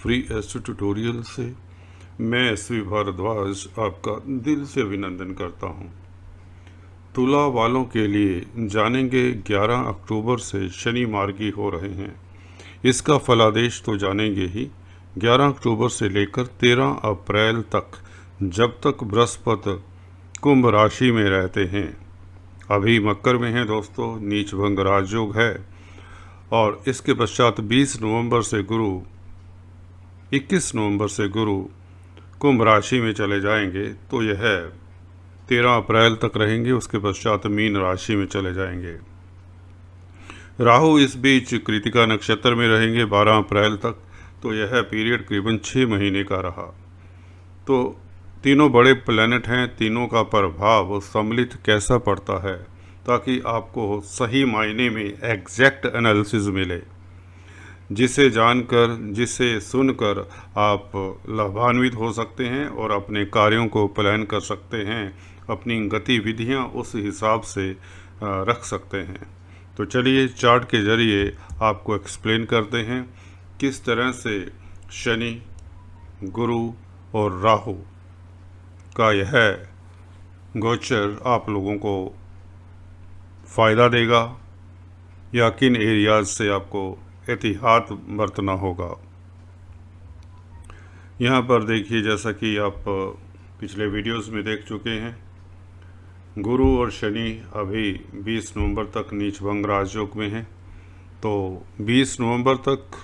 Free astro tutorial से मैं SV Bhardwaj आपका दिल से अभिनंदन करता हूं। तुला वालों के लिए जानेंगे 11 अक्टूबर से शनि मार्गी हो रहे हैं। इसका फलादेश तो जानेंगे ही। 11 अक्टूबर से लेकर 13 अप्रैल तक, जब तक बृहस्पति कुंभ राशि में रहते हैं। अभी मकर में है दोस्तों, नीच भंग राजयोग है। और इसके पश्चात 21 नवंबर से गुरु कुंभ राशि में चले जाएंगे, तो यह 13 अप्रैल तक रहेंगे। उसके पश्चात मीन राशि में चले जाएंगे। राहु इस बीच कृतिका नक्षत्र में रहेंगे 12 अप्रैल तक, तो यह पीरियड करीबन 6 महीने का रहा। तो तीनों बड़े प्लैनेट हैं, तीनों का प्रभाव सम्मिलित कैसा पड़ता है, ताकि आपको सही मायने में एग्जैक्ट एनालिसिस मिले, जिसे जानकर, जिसे सुनकर आप लाभान्वित हो सकते हैं और अपने कार्यों को प्लान कर सकते हैं, अपनी गतिविधियां उस हिसाब से रख सकते हैं। तो चलिए चार्ट के जरिए आपको एक्सप्लेन करते हैं किस तरह से शनि, गुरु और राहु का यह गोचर आप लोगों को फ़ायदा देगा या किन एरियाज से आपको एहतियात बरतना होगा। यहाँ पर देखिए, जैसा कि आप पिछले वीडियोस में देख चुके हैं, गुरु और शनि अभी 20 नवंबर तक नीच भंग राजयोग में हैं। तो 20 नवंबर तक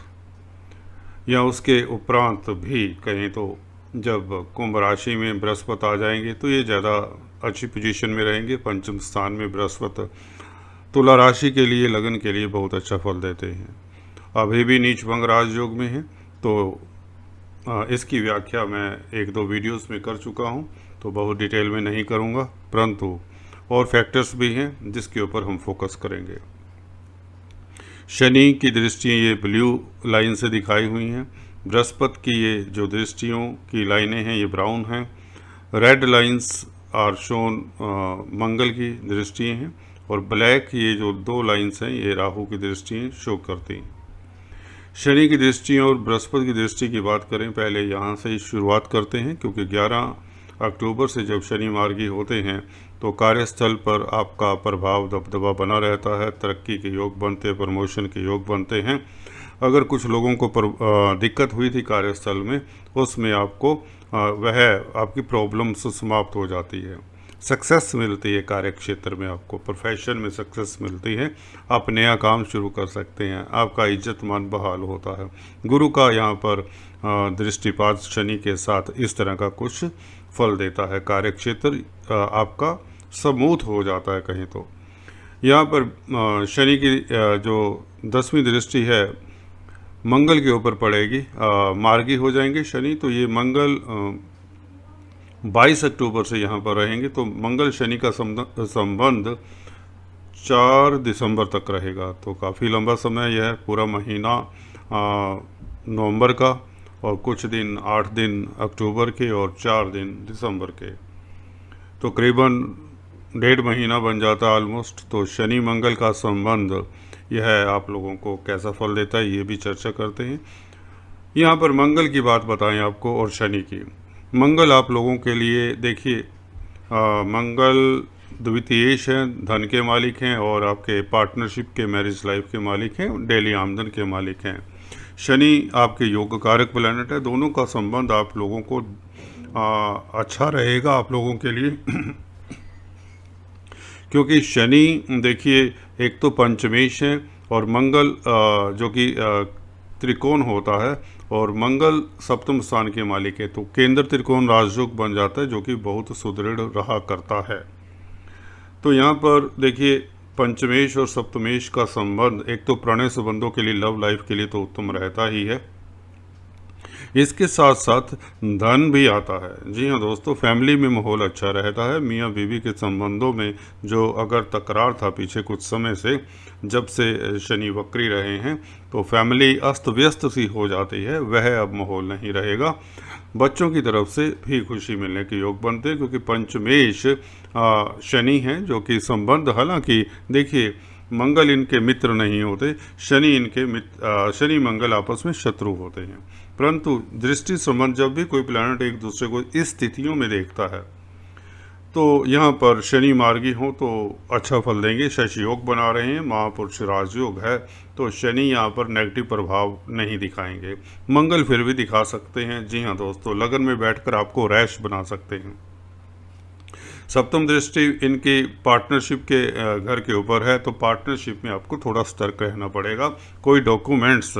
या उसके उपरांत भी कहें तो जब कुंभ राशि में बृहस्पति आ जाएंगे, तो ये ज़्यादा अच्छी पोजीशन में रहेंगे। पंचम स्थान में बृहस्पति तुला राशि के लिए, लगन के लिए बहुत अच्छा फल देते हैं। अभी भी नीच भंग राजयोग में है, तो इसकी व्याख्या मैं 1-2 वीडियोस में कर चुका हूं, तो बहुत डिटेल में नहीं करूंगा, परंतु और फैक्टर्स भी हैं जिसके ऊपर हम फोकस करेंगे। शनि की दृष्टियाँ ये ब्लू लाइन से दिखाई हुई हैं। बृहस्पति की ये जो दृष्टियों की लाइनें हैं ये ब्राउन हैं। रेड लाइंस आर शोन मंगल की दृष्टियाँ हैं, और ब्लैक ये जो 2 लाइंस हैं ये राहु की दृष्टियाँ शो करती हैं। शनि की दृष्टियाँ और बृहस्पति की दृष्टि की बात करें, पहले यहाँ से ही शुरुआत करते हैं, क्योंकि 11 अक्टूबर से जब शनि मार्गी होते हैं तो कार्यस्थल पर आपका प्रभाव दबदबा बना रहता है। तरक्की के योग बनते हैं, प्रमोशन के योग बनते हैं। अगर कुछ लोगों को दिक्कत हुई थी कार्यस्थल में, उसमें आपको वह आपकी प्रॉब्लम्स समाप्त हो जाती है। सक्सेस मिलती है कार्य क्षेत्र में, आपको प्रोफेशन में सक्सेस मिलती है। आप नया काम शुरू कर सकते हैं, आपका इज्जत मान बहाल होता है। गुरु का यहाँ पर दृष्टिपात शनि के साथ इस तरह का कुछ फल देता है। कार्य क्षेत्र आपका स्मूथ हो जाता है। कहीं तो यहाँ पर शनि की जो 10वीं दृष्टि है मंगल के ऊपर पड़ेगी। मार्गी हो जाएंगे शनि, तो ये मंगल 22 अक्टूबर से यहाँ पर रहेंगे। तो मंगल शनि का संबंध 4 दिसंबर तक रहेगा। तो काफ़ी लंबा समय यह है, पूरा महीना नवंबर का, और कुछ दिन 8 दिन अक्टूबर के और 4 दिन दिसंबर के, तो करीबन 1.5 महीना बन जाता है ऑलमोस्ट। तो शनि मंगल का संबंध यह आप लोगों को कैसा फल देता है ये भी चर्चा करते हैं। यहाँ पर मंगल की बात बताएं आपको और शनि की। मंगल आप लोगों के लिए देखिए, मंगल द्वितीयेश हैं, धन के मालिक हैं, और आपके पार्टनरशिप के, मैरिज लाइफ के मालिक हैं, डेली आमदन के मालिक हैं। शनि आपके योग कारक प्लैनेट है। दोनों का संबंध आप लोगों को अच्छा रहेगा आप लोगों के लिए क्योंकि शनि देखिए, एक तो पंचमेश है, और मंगल जो कि त्रिकोण होता है, और मंगल सप्तम स्थान के मालिक है। तो केंद्र त्रिकोण राजयोग बन जाता है, जो कि बहुत सुदृढ़ रहा करता है। तो यहाँ पर देखिए, पंचमेश और सप्तमेश का संबंध एक तो प्रणय संबंधों के लिए, लव लाइफ के लिए तो उत्तम रहता ही है। इसके साथ साथ धन भी आता है। जी हाँ दोस्तों, फैमिली में माहौल अच्छा रहता है। मियाँ बीवी के संबंधों में जो अगर तकरार था पीछे कुछ समय से, जब से शनि वक्री रहे हैं, तो फैमिली अस्त व्यस्त सी हो जाती है, वह अब माहौल नहीं रहेगा। बच्चों की तरफ से भी खुशी मिलने के योग बनते हैं, क्योंकि पंचमेश शनि हैं, जो कि संबंध, हालांकि देखिए मंगल इनके मित्र नहीं होते, शनि इनके शनि मंगल आपस में शत्रु होते हैं। परंतु दृष्टि संबंध जब भी कोई प्लैनेट एक दूसरे को इस स्थितियों में देखता है तो यहाँ पर शनि मार्गी हो तो अच्छा फल देंगे। शशि योग बना रहे हैं, महापुरुष राजयोग है, तो शनि यहाँ पर नेगेटिव प्रभाव नहीं दिखाएंगे। मंगल फिर भी दिखा सकते हैं। जी हाँ दोस्तों, लगन में बैठकर आपको रैश बना सकते हैं। सप्तम दृष्टि इनकी पार्टनरशिप के घर के ऊपर है, तो पार्टनरशिप में आपको थोड़ा सतर्क रहना पड़ेगा। कोई डॉक्यूमेंट्स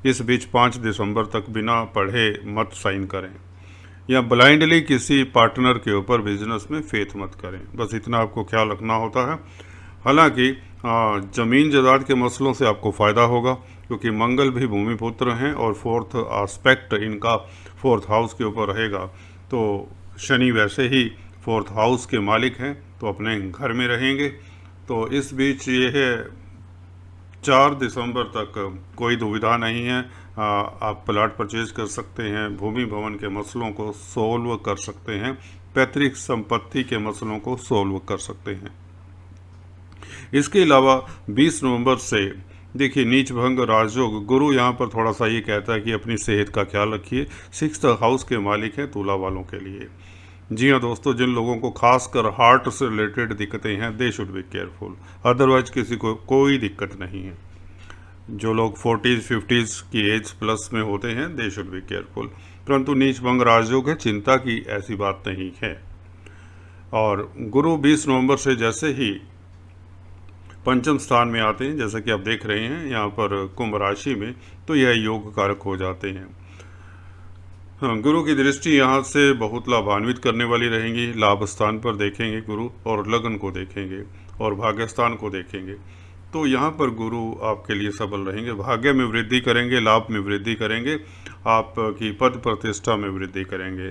इस बीच 5 दिसंबर तक बिना पढ़े मत साइन करें, या ब्लाइंडली किसी पार्टनर के ऊपर बिजनेस में फेथ मत करें। बस इतना आपको ख्याल रखना होता है। हालांकि ज़मीन जायदाद के मसलों से आपको फ़ायदा होगा, क्योंकि मंगल भी भूमिपुत्र हैं और फोर्थ आस्पेक्ट इनका फोर्थ हाउस के ऊपर रहेगा। तो शनि वैसे ही फोर्थ हाउस के मालिक हैं, तो अपने घर में रहेंगे। तो इस बीच ये है 4 दिसंबर तक कोई दुविधा नहीं है। आप प्लाट परचेज कर सकते हैं, भूमि भवन के मसलों को सोल्व कर सकते हैं, पैतृक संपत्ति के मसलों को सोल्व कर सकते हैं। इसके अलावा 20 नवंबर से देखिए नीच भंग राजयोग, गुरु यहाँ पर थोड़ा सा ये कहता है कि अपनी सेहत का ख्याल रखिए। 6th हाउस के मालिक हैं तुला वालों के लिए। जी हाँ दोस्तों, जिन लोगों को खासकर हार्ट से रिलेटेड दिक्कतें हैं, they should be careful. Otherwise किसी को कोई दिक्कत नहीं है। जो लोग 40s 50s की एज प्लस में होते हैं, दे शुड बी केयरफुल। परंतु नीच भंग राजयोग है, चिंता की ऐसी बात नहीं है। और गुरु 20 नवंबर से जैसे ही पंचम स्थान में आते हैं, जैसा कि आप देख रहे हैं यहाँ पर कुंभ राशि में, तो यह योग कारक हो जाते हैं। हाँ, गुरु की दृष्टि यहाँ से बहुत लाभान्वित करने वाली रहेंगी। लाभ स्थान पर देखेंगे गुरु, और लगन को देखेंगे, और भाग्य स्थान को देखेंगे। तो यहाँ पर गुरु आपके लिए सबल रहेंगे, भाग्य में वृद्धि करेंगे, लाभ में वृद्धि करेंगे, आपकी पद प्रतिष्ठा में वृद्धि करेंगे।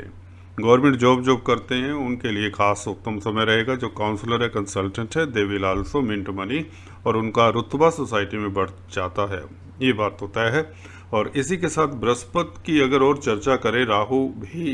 गवर्नमेंट जॉब करते हैं उनके लिए खास उत्तम समय रहेगा। जो काउंसलर है, कंसल्टेंट है, they will also mint money, और उनका रुतबा सोसाइटी में बढ़ जाता है, ये बात तो तय है। और इसी के साथ बृहस्पति की अगर और चर्चा करें, राहु भी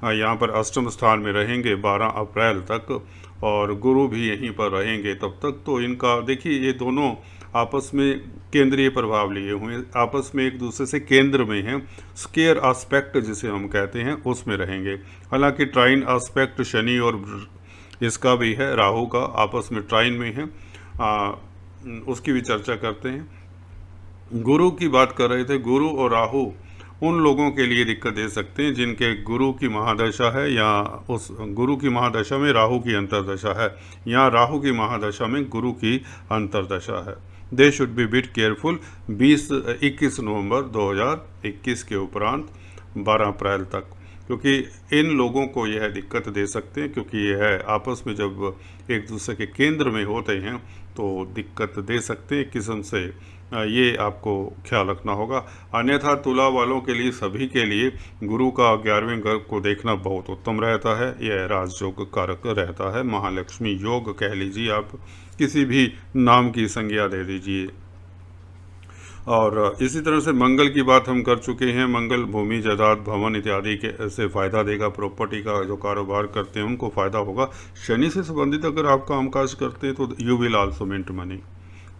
यहाँ पर अष्टम स्थान में रहेंगे 12 अप्रैल तक, और गुरु भी यहीं पर रहेंगे तब तक। तो इनका देखिए, ये दोनों आपस में केंद्रीय प्रभाव लिए हुए, आपस में एक दूसरे से केंद्र में हैं। स्केयर आस्पेक्ट जिसे हम कहते हैं, उसमें रहेंगे। हालांकि ट्राइन आस्पेक्ट शनि और इसका भी है, राहु का आपस में ट्राइन में है, उसकी भी चर्चा करते हैं। गुरु की बात कर रहे थे। गुरु और राहु उन लोगों के लिए दिक्कत दे सकते हैं जिनके गुरु की महादशा है, या उस गुरु की महादशा में राहु की अंतर्दशा है, या राहु की महादशा में गुरु की अंतर्दशा है। They should be bit careful 21 नवंबर 2021 के उपरांत 12 अप्रैल तक, क्योंकि इन लोगों को यह दिक्कत दे सकते हैं, क्योंकि यह आपस में जब एक दूसरे के केंद्र में होते हैं तो दिक्कत दे सकते हैं। किस्म से ये आपको ख्याल रखना होगा। अन्यथा तुला वालों के लिए, सभी के लिए गुरु का 11वें घर को देखना बहुत उत्तम रहता है। यह राजयोग कारक रहता है, महालक्ष्मी योग कह लीजिए, आप किसी भी नाम की संज्ञा दे दीजिए। और इसी तरह से मंगल की बात हम कर चुके हैं। मंगल भूमि जायदाद भवन इत्यादि के से फ़ायदा देगा। प्रॉपर्टी का जो कारोबार करते हैं उनको फ़ायदा होगा। शनि से संबंधित अगर आप कामकाज करते हैं तो you will also mint money.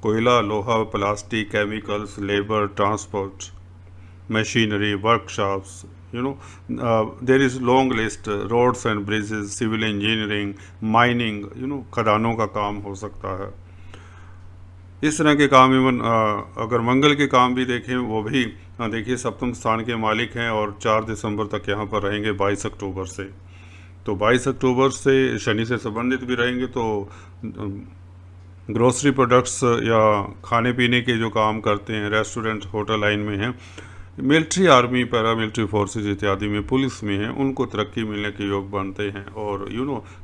कोयला, लोहा, plastic, chemicals, labour, transport, machinery, workshops, there is long list, roads and bridges, civil engineering, mining, खदानों का काम हो सकता है। इस तरह के काम, इवन अगर मंगल के काम भी देखें, वो भी देखिए सप्तम स्थान के मालिक हैं, और 4 दिसंबर तक यहाँ पर रहेंगे 22 अक्टूबर से। तो 22 अक्टूबर से शनि से संबंधित भी रहेंगे। तो ग्रोसरी प्रोडक्ट्स या खाने पीने के जो काम करते हैं, रेस्टोरेंट, होटल लाइन में हैं, मिलिट्री, आर्मी, पैरामिलिट्री फोर्सेज इत्यादि में, पुलिस में हैं, उनको तरक्की मिलने के योग बनते हैं, और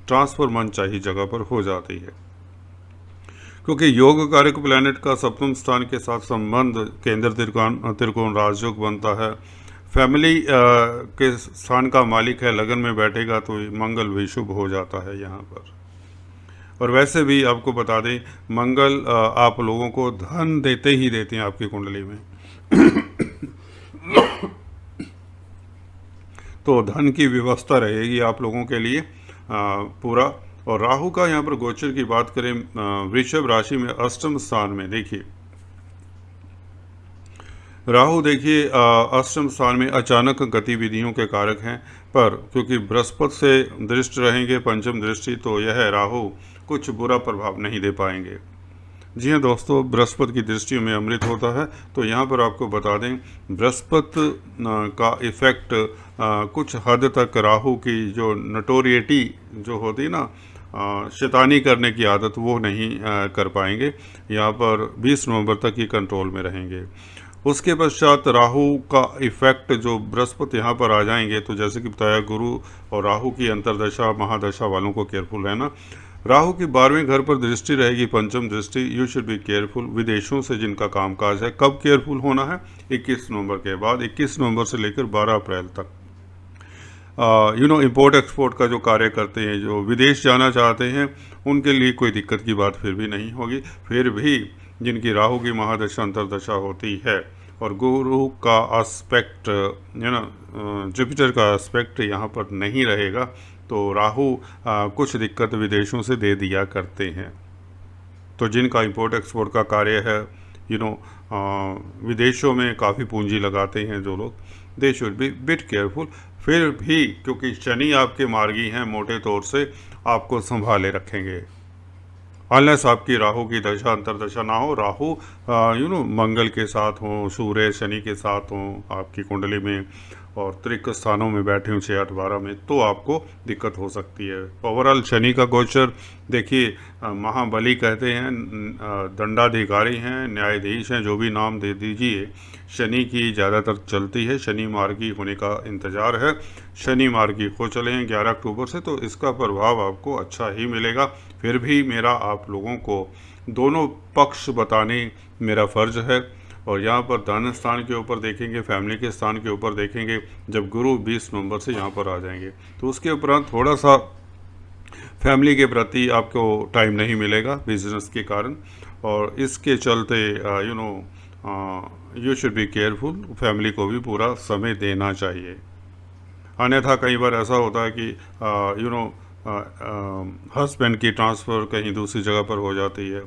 ट्रांसफर मन चाहिए जगह पर हो जाती है। क्योंकि योग कारक प्लैनेट का सप्तम स्थान के साथ संबंध केंद्र त्रिकोण राजयोग बनता है। फैमिली के स्थान का मालिक है, लगन में बैठेगा तो मंगल भी शुभ हो जाता है यहाँ पर। और वैसे भी आपको बता दें, मंगल आप लोगों को धन देते ही देते हैं आपकी कुंडली में। तो धन की व्यवस्था रहेगी आप लोगों के लिए पूरा। और राहु का यहाँ पर गोचर की बात करें, वृषभ राशि में अष्टम स्थान में, देखिए राहु देखिए अष्टम स्थान में अचानक गतिविधियों के कारक हैं, पर क्योंकि बृहस्पति से दृष्ट रहेंगे पंचम दृष्टि, तो यह राहु कुछ बुरा प्रभाव नहीं दे पाएंगे। जी हाँ दोस्तों, बृहस्पति की दृष्टियों में अमृत होता है। तो यहाँ पर आपको बता दें, बृहस्पति का इफ़ेक्ट कुछ हद तक राहु की जो नटोरिएटी जो होती है ना, शैतानी करने की आदत, वो नहीं कर पाएंगे। यहाँ पर 20 नवंबर तक ही कंट्रोल में रहेंगे। उसके पश्चात राहु का इफेक्ट जो बृहस्पति यहाँ पर आ जाएंगे, तो जैसे कि बताया, गुरु और राहु की अंतरदशा महादशा वालों को केयरफुल रहना। राहु की 12वें घर पर दृष्टि रहेगी, पंचम दृष्टि, यू शुड बी केयरफुल। विदेशों से जिनका कामकाज है, कब केयरफुल होना है? 21 नवंबर के बाद, 21 नवंबर से लेकर 12 अप्रैल तक। इंपोर्ट एक्सपोर्ट का जो कार्य करते हैं, जो विदेश जाना चाहते हैं, उनके लिए कोई दिक्कत की बात फिर भी नहीं होगी। फिर भी जिनकी राहु की महादशा अंतरदशा होती है और गुरु का एस्पेक्ट, जुपिटर का एस्पेक्ट यहाँ पर नहीं रहेगा, तो राहु कुछ दिक्कत विदेशों से दे दिया करते हैं। तो जिनका इंपोर्ट एक्सपोर्ट का कार्य है, विदेशों में काफ़ी पूंजी लगाते हैं जो लोग, they should be bit careful. फिर भी क्योंकि शनि आपके मार्गी हैं, मोटे तौर से आपको संभाले रखेंगे, अनलेस आपकी राहु की दशा अंतरदशा ना हो। राहु मंगल के साथ हो, सूर्य शनि के साथ हो आपकी कुंडली में, और त्रिक स्थानों में बैठे हों 6, 8, 12 में, तो आपको दिक्कत हो सकती है। ओवरऑल शनि का गोचर देखिए, महाबली कहते हैं, दंडाधिकारी हैं, न्यायाधीश हैं, जो भी नाम दे दीजिए, शनि की ज़्यादातर चलती है। शनि मार्गी होने का इंतज़ार है। शनि मार्गी हो चले हैं 11 अक्टूबर से, तो इसका प्रभाव आपको अच्छा ही मिलेगा। फिर भी मेरा आप लोगों को दोनों पक्ष बताने मेरा फ़र्ज है। और यहाँ पर धन स्थान के ऊपर देखेंगे, फैमिली के स्थान के ऊपर देखेंगे, जब गुरु 20 नवंबर से यहाँ पर आ जाएंगे, तो उसके उपरांत थोड़ा सा फैमिली के प्रति आपको टाइम नहीं मिलेगा बिजनेस के कारण, और इसके चलते you should be careful. Family को भी पूरा समय देना चाहिए, अन्यथा कई बार ऐसा होता है कि हस्बैंड की ट्रांसफ़र कहीं दूसरी जगह पर हो जाती है,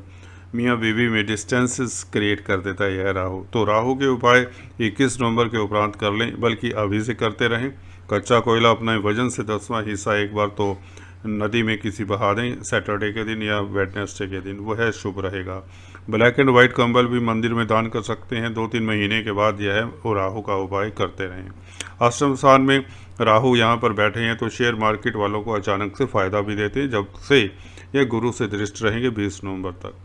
मियाँ बीवी में डिस्टेंसेस क्रिएट कर देता है यह राहु। तो राहु के उपाय 21 नवंबर के उपरांत कर लें, बल्कि अभी से करते रहें। कच्चा कोयला अपने वजन से 10वां हिस्सा एक बार तो नदी में किसी बहा दें, सैटरडे के दिन या वेडनेसडे के दिन, वह शुभ रहेगा। ब्लैक एंड वाइट कंबल भी मंदिर में दान कर सकते हैं। 2-3 महीने के बाद यह राहु का उपाय करते रहें। अष्टम स्थान में राहु यहाँ पर बैठे हैं, तो शेयर मार्केट वालों को अचानक से फ़ायदा भी देते हैं, जब से यह गुरु से दृष्ट रहेंगे 20 नवंबर तक।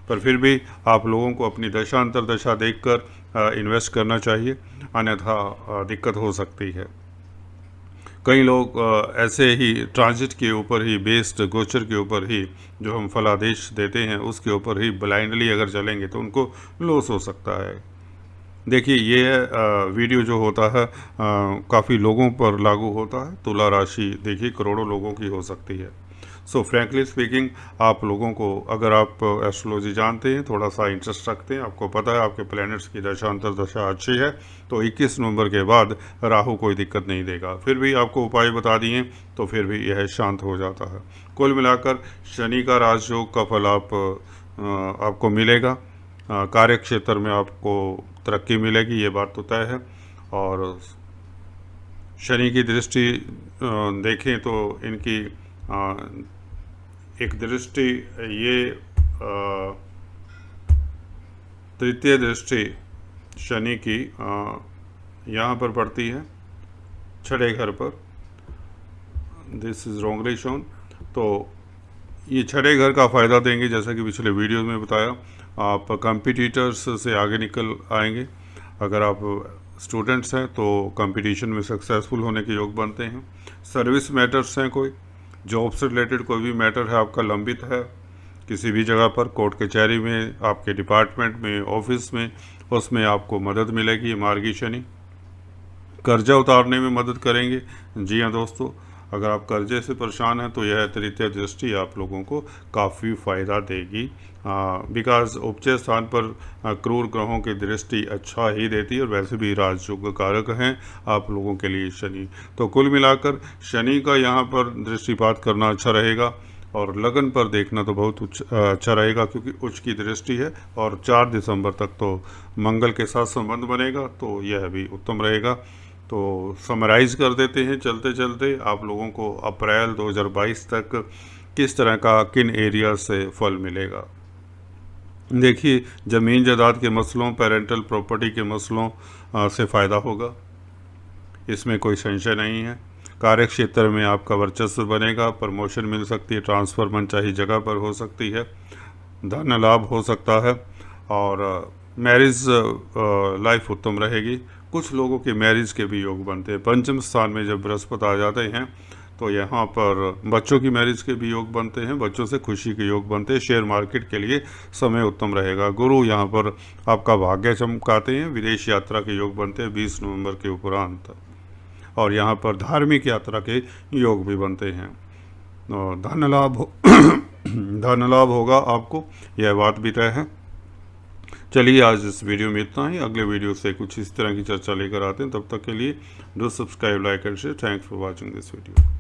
पर फिर भी आप लोगों को अपनी दशा अंतरदशा देखकर इन्वेस्ट करना चाहिए, अन्यथा दिक्कत हो सकती है। कई लोग ऐसे ही ट्रांजिट के ऊपर ही बेस्ड, गोचर के ऊपर ही जो हम फलादेश देते हैं उसके ऊपर ही ब्लाइंडली अगर चलेंगे तो उनको लॉस हो सकता है। देखिए, ये वीडियो जो होता है काफ़ी लोगों पर लागू होता है। तुला राशि देखिए करोड़ों लोगों की हो सकती है। सो फ्रैंकली स्पीकिंग, आप लोगों को, अगर आप एस्ट्रोलॉजी जानते हैं, थोड़ा सा इंटरेस्ट रखते हैं, आपको पता है आपके प्लैनेट्स की दशा अंतरदशा अच्छी है, तो 21 नवंबर के बाद राहु कोई दिक्कत नहीं देगा। फिर भी आपको उपाय बता दिए तो फिर भी यह शांत हो जाता है। कुल मिलाकर शनि का राजयोग का फल आपको मिलेगा। कार्य क्षेत्र में आपको तरक्की मिलेगी, ये बात तो तय है। और शनि की दृष्टि देखें तो इनकी एक दृष्टि, ये तृतीय दृष्टि शनि की यहाँ पर पड़ती है 6ठे घर पर। This is wrongly shown. तो ये 6ठे घर का फ़ायदा देंगे, जैसा कि पिछले वीडियो में बताया। आप कंपटीटर्स से आगे निकल आएंगे। अगर आप स्टूडेंट्स हैं तो कंपटीशन में सक्सेसफुल होने के योग बनते हैं। सर्विस मैटर्स हैं, कोई जॉब से रिलेटेड कोई भी मैटर है आपका लंबित है किसी भी जगह पर, कोर्ट कचहरी में, आपके डिपार्टमेंट में, ऑफिस में, उसमें आपको मदद मिलेगी। मार्गी शनि कर्जा उतारने में मदद करेंगे। जी हाँ दोस्तों, अगर आप कर्जे से परेशान हैं तो यह तृतीय दृष्टि आप लोगों को काफ़ी फ़ायदा देगी, बिकॉज उपचय स्थान पर क्रूर ग्रहों की दृष्टि अच्छा ही देती है, और वैसे भी राजयोग कारक हैं आप लोगों के लिए शनि। तो कुल मिलाकर शनि का यहाँ पर दृष्टिपात करना अच्छा रहेगा। और लगन पर देखना तो बहुत अच्छा रहेगा, क्योंकि उच्च की दृष्टि है और 4 दिसंबर तक तो मंगल के साथ संबंध बनेगा, तो यह भी उत्तम रहेगा। तो समराइज़ कर देते हैं चलते चलते आप लोगों को अप्रैल 2022 तक किस तरह का किन एरिया से फल मिलेगा। देखिए, ज़मीन जायदाद के मसलों, पेरेंटल प्रॉपर्टी के मसलों से फ़ायदा होगा, इसमें कोई संशय नहीं है। कार्य क्षेत्र में आपका वर्चस्व बनेगा, प्रमोशन मिल सकती है, ट्रांसफ़र मनचाही जगह पर हो सकती है, धन लाभ हो सकता है और मैरिज लाइफ उत्तम रहेगी। कुछ लोगों के मैरिज के भी योग बनते हैं। पंचम स्थान में जब बृहस्पति आ जाते हैं तो यहाँ पर बच्चों की मैरिज के भी योग बनते हैं, बच्चों से खुशी के योग बनते हैं। शेयर मार्केट के लिए समय उत्तम रहेगा। गुरु यहाँ पर आपका भाग्य चमकाते हैं। विदेश यात्रा के योग बनते हैं 20 नवंबर के उपरांत, और यहाँ पर धार्मिक यात्रा के योग भी बनते हैं। और धन लाभ धन लाभ होगा आपको, यह बात भी तय है। चलिए आज इस वीडियो में इतना ही। अगले वीडियो से कुछ इस तरह की चर्चा लेकर आते हैं। तब तक के लिए do subscribe, like and share. Thanks for watching this video.